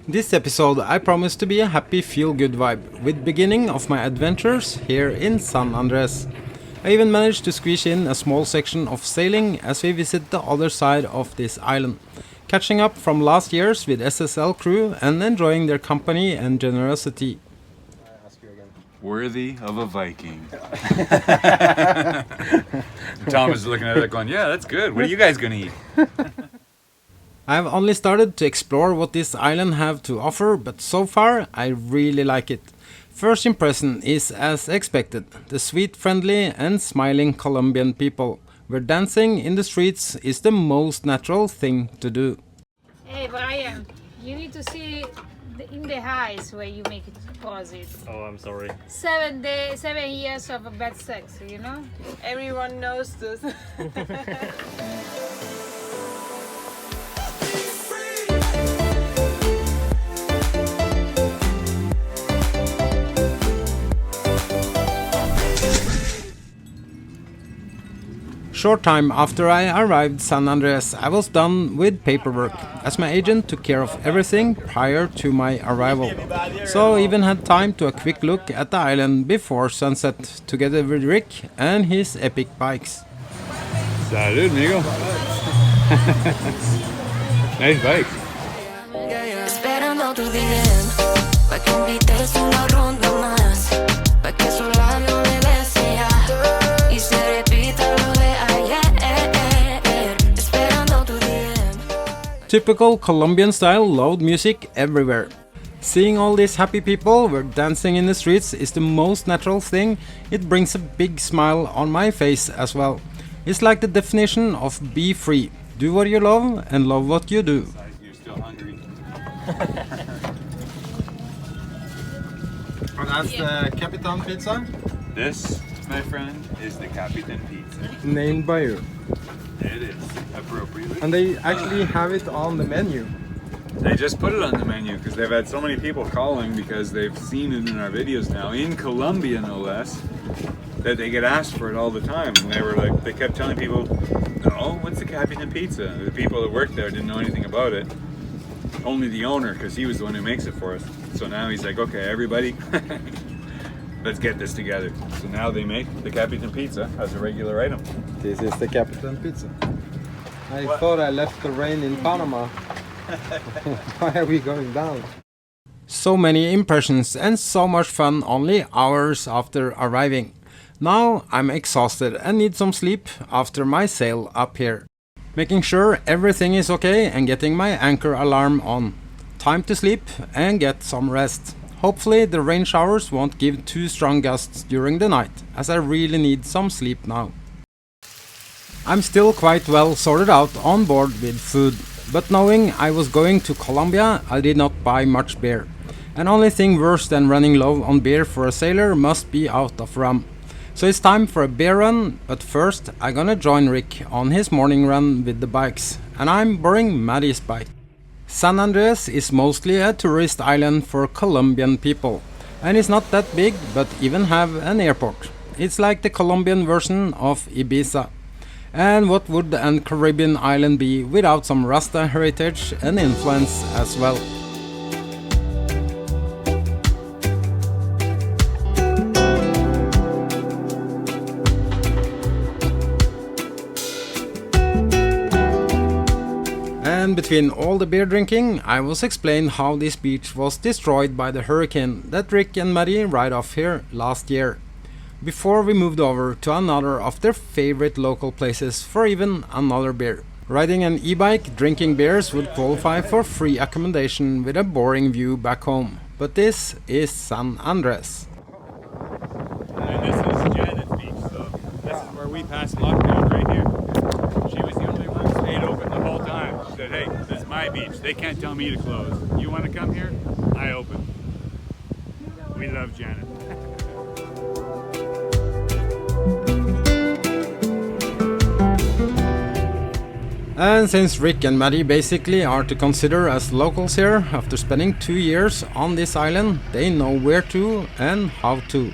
This episode I promise to be a happy feel-good vibe, with beginning of my adventures here in San Andres. I even managed to squeeze in a small section of sailing as we visit the other side of this island, catching up from last year's with SSL crew and enjoying their company and generosity. Worthy of a Viking. Tom is looking at it going, yeah, that's good. What are you guys going to eat? I've only started to explore what this island have to offer, but so far I really like it. First impression is as expected, the sweet, friendly and smiling Colombian people, where dancing in the streets is the most natural thing to do. Hey Brian, you need to see in the eyes where you make it positive. Oh, I'm sorry. 7 years of bad sex, you know? Everyone knows this. Short time after I arrived San Andres, I was done with paperwork, as my agent took care of everything prior to my arrival. So I even had time to a quick look at the island before sunset, together with Rick and his epic bikes. Salud, amigo. Nice bike. Esperando tu DM, pa' que invites una ronda más, pa' que su labio me desea y se repita lo de ayer. Esperando tu DM. Typical Colombian style loud music everywhere. Seeing all these happy people where dancing in the streets is the most natural thing, it brings a big smile on my face as well. It's like the definition of be free. Do what you love and love what you do. You're still hungry. That's the Capitan Pizza, This, my friend, is the Capitan Pizza. named by you. It is, appropriately. And they actually have it on the menu. They just put it on the menu because they've had so many people calling because they've seen it in our videos now, in Colombia no less, that they get asked for it all the time. And they were like, they kept telling people, no, what's the Capitan Pizza? The people that worked there didn't know anything about it. Only the owner, because he was the one who makes it for us. So now he's like, okay, everybody, let's get this together. So now they make the Capitan Pizza as a regular item. This is the Capitan Pizza. I thought I left the rain in Panama. Why are we going down? So many impressions and so much fun only hours after arriving. Now I'm exhausted and need some sleep after my sail up here. Making sure everything is okay and getting my anchor alarm on. Time to sleep and get some rest. Hopefully the rain showers won't give too strong gusts during the night, as I really need some sleep now. I'm still quite well sorted out on board with food, but knowing I was going to Colombia, I did not buy much beer. And only thing worse than running low on beer for a sailor must be out of rum. So it's time for a beer run, but first I'm gonna join Rick on his morning run with the bikes, and I'm borrowing Maddy's bike. San Andres is mostly a tourist island for Colombian people, and it's not that big, but even have an airport. It's like the Colombian version of Ibiza. And what would an Caribbean island be without some Rasta heritage and influence as well? And between all the beer drinking, I was explained how this beach was destroyed by the hurricane that Rick and Maddy ride off here last year, before we moved over to another of their favorite local places for even another beer. Riding an e-bike, drinking beers would qualify for free accommodation with a boring view back home. But this is San Andres. And this is Janet's beach, so this is where we passed lockdown right here. She was the only one who stayed open the whole time. She said, hey, this is my beach. They can't tell me to close. You want to come here? I open. We love Janet. And since Rick and Maddy basically are to consider as locals here, after spending 2 years on this island, they know where to and how to.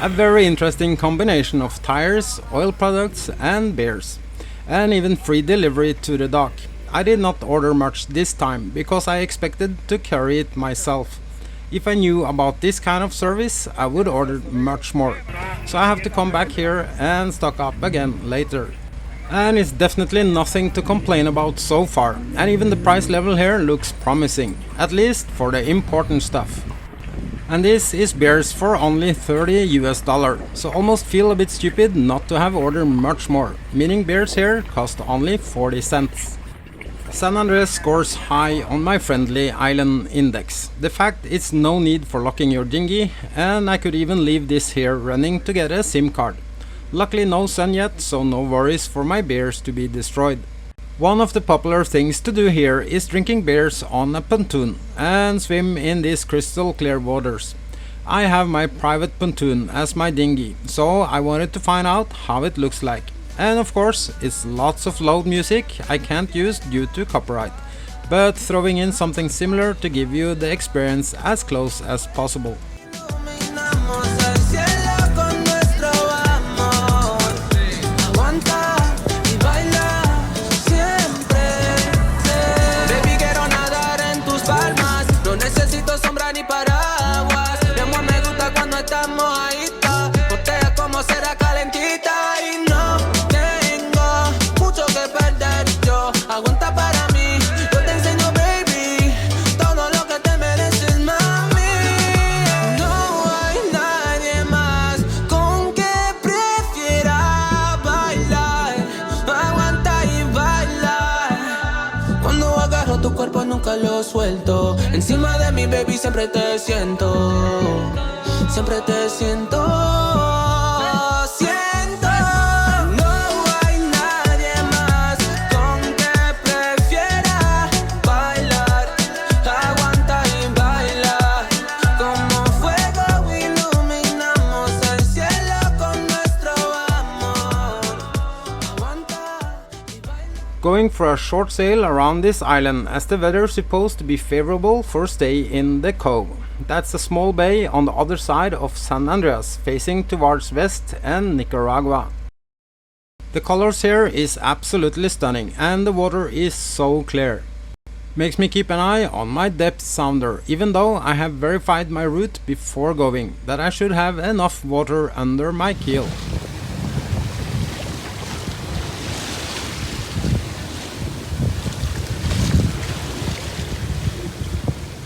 A very interesting combination of tires, oil products and beers. And even free delivery to the dock. I did not order much this time because I expected to carry it myself. If I knew about this kind of service, I would order much more. So I have to come back here and stock up again later. And it's definitely nothing to complain about so far. And even the price level here looks promising, at least for the important stuff. And this is beers for only $30 US. So almost feel a bit stupid not to have ordered much more, meaning beers here cost only 40 cents. San Andres scores high on my friendly island index. The fact it's no need for locking your dinghy, and I could even leave this here running to get a SIM card. Luckily no sun yet, so no worries for my beers to be destroyed. One of the popular things to do here is drinking beers on a pontoon and swim in these crystal clear waters. I have my private pontoon as my dinghy, so I wanted to find out how it looks like. And of course, it's lots of loud music I can't use due to copyright, but throwing in something similar to give you the experience as close as possible. Lo suelto, encima de mi baby siempre te siento, siempre te siento, siento. No hay nadie más con que prefiera bailar, aguanta y baila, como fuego iluminamos el cielo con nuestro amor, aguanta y baila. Going for a short sail around this island as the weather is supposed to be favorable for stay in the cove. That's a small bay on the other side of San Andreas, facing towards west and Nicaragua. The colors here is absolutely stunning and the water is so clear. Makes me keep an eye on my depth sounder, even though I have verified my route before going, that I should have enough water under my keel.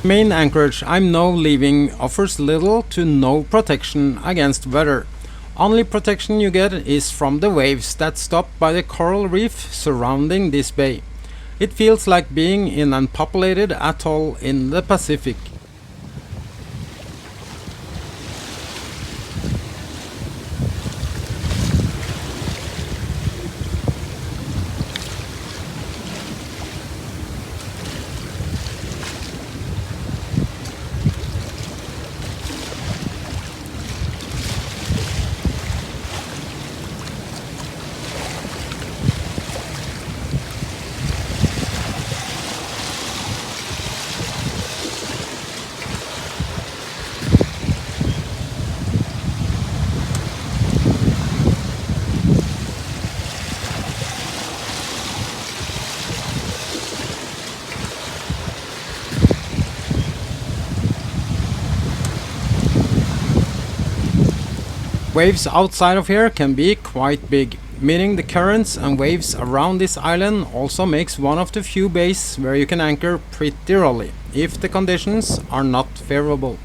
Main anchorage I'm now leaving offers little to no protection against weather. Only protection you get is from the waves that stop by the coral reef surrounding this bay. It feels like being in an unpopulated atoll in the Pacific. Waves outside of here can be quite big, meaning the currents and waves around this island also makes one of the few bays where you can anchor pretty early, if the conditions are not favorable.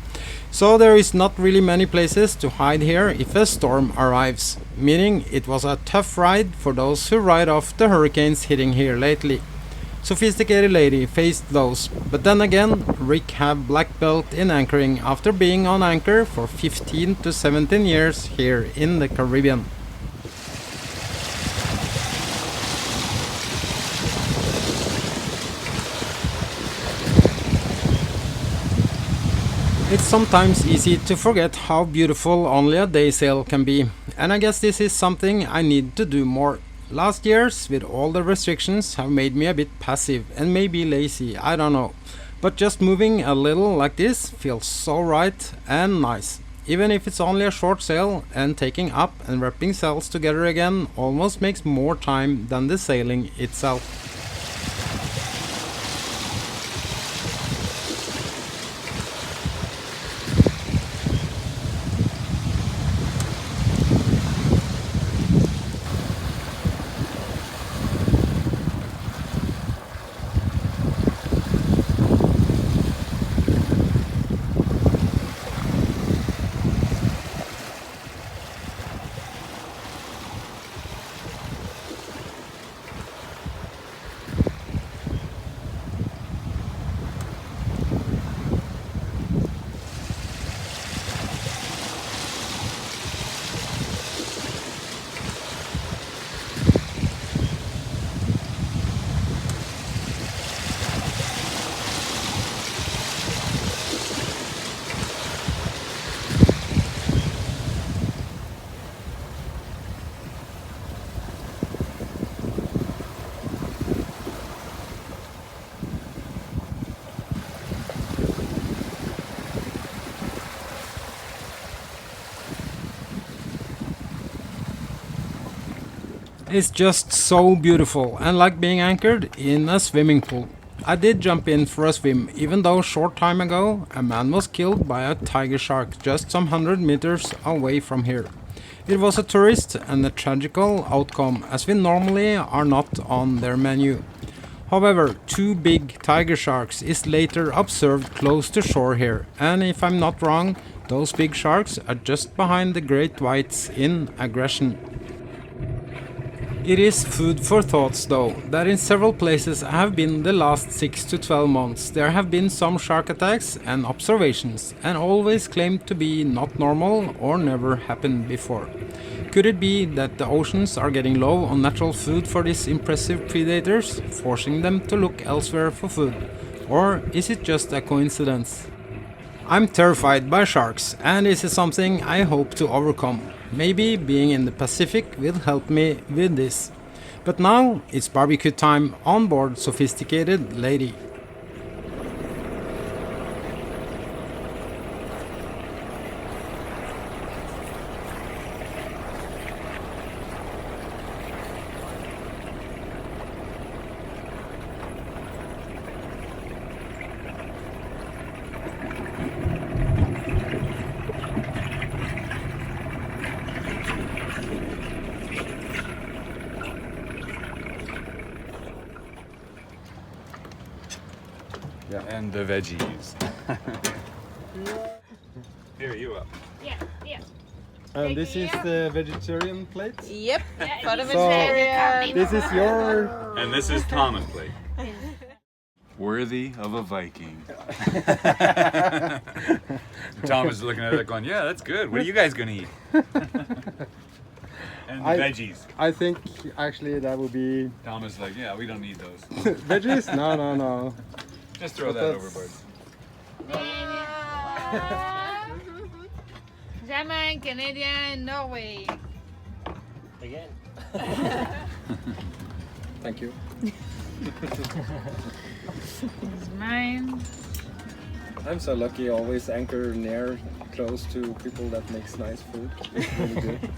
So there is not really many places to hide here if a storm arrives, meaning it was a tough ride for those who ride off the hurricanes hitting here lately. Sophisticated lady faced those, but then again, Rick have black belt in anchoring after being on anchor for 15 to 17 years here in the Caribbean. It's sometimes easy to forget how beautiful only a day sail can be, and I guess this is something I need to do more. Last years, with all the restrictions, have made me a bit passive and maybe lazy, I don't know. But just moving a little like this feels so right and nice. Even if it's only a short sail, and taking up and wrapping sails together again almost makes more time than the sailing itself. It's just so beautiful and like being anchored in a swimming pool. I did jump in for a swim, even though short time ago a man was killed by a tiger shark just some 100 meters away from here. It was a tourist and a tragical outcome, as we normally are not on their menu. However, 2 big tiger sharks is later observed close to shore here, and if I'm not wrong, those big sharks are just behind the great whites in aggression. It is food for thoughts though, that in several places I have been the last 6 to 12 months there have been some shark attacks and observations, and always claimed to be not normal or never happened before. Could it be that the oceans are getting low on natural food for these impressive predators, forcing them to look elsewhere for food? Or is it just a coincidence? I'm terrified by sharks, and this is something I hope to overcome. Maybe being in the Pacific will help me with this. But now it's barbecue time on board Sophisticated Lady. Yeah. And the veggies. Here, you up. Yeah, yeah. And this is the vegetarian plate? Yep. For the So, vegetarian. this is your... And this is Thomas' plate. Worthy of a Viking. Thomas is looking at it going, yeah, that's good. What are you guys going to eat? And the veggies. I think actually that would be... Thomas is like, yeah, we don't need those. Veggies? No, no, no. Just throw But that that's- overboard. German, Canadian, Norway. Again. Thank you. It's mine. I'm so lucky, always anchor near, close to people that makes nice food. It's really good.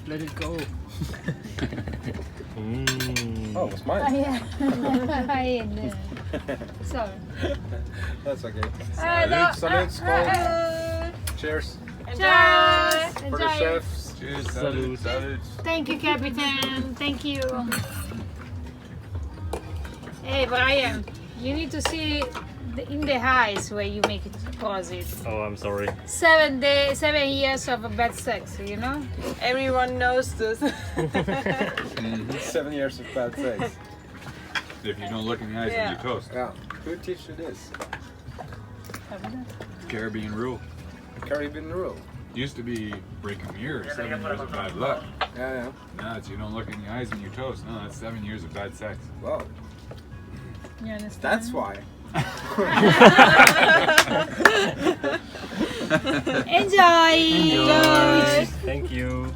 Let it go. Oh, it's mine. Yeah. Sorry. That's okay. Hello. Salute, skål. Cheers. Cheers. For the chefs. Cheers, salute, salute. Thank you, Captain. Thank you. Hey, Brian, you need to see in the eyes where you make it deposit. Oh, I'm sorry. 7 years of a bad sex, you know? Everyone knows this. 7 years of bad sex. If you don't look in the eyes, Yeah. then you toast. Yeah. Who teach you this? Caribbean rule. Caribbean rule. Used to be breaking mirrors, 7 years of bad luck. Yeah, yeah. Now it's you don't look in the eyes when you toast. No, that's 7 years of bad sex. Wow. You understand? That's why. Enjoy! Thank you.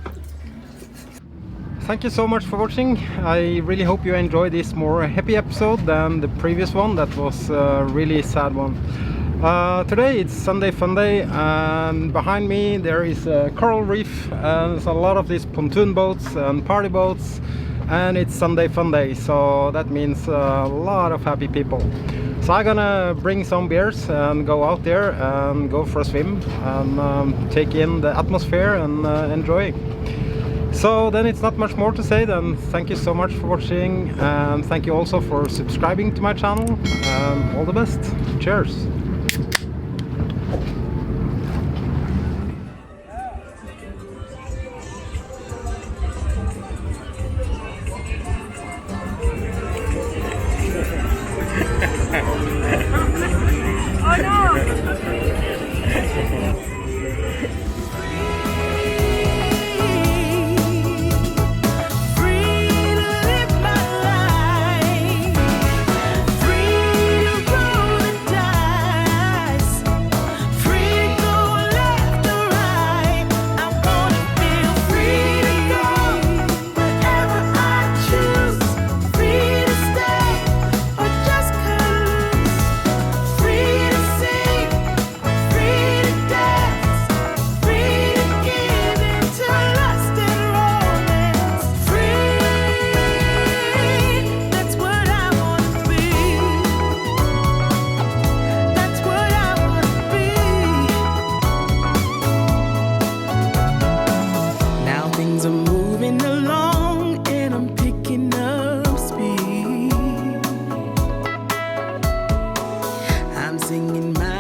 thank you so much for watching. I really hope you enjoyed this more happy episode than the previous one that was a really sad one. Today it's Sunday Fun Day, and behind me there is a coral reef and there's a lot of these pontoon boats and party boats, and it's Sunday Fun Day, so that means a lot of happy people. So I'm gonna bring some beers and go out there and go for a swim and take in the atmosphere and enjoy. So then it's not much more to say than thank you so much for watching, and thank you also for subscribing to my channel. All the best. Cheers. Singing my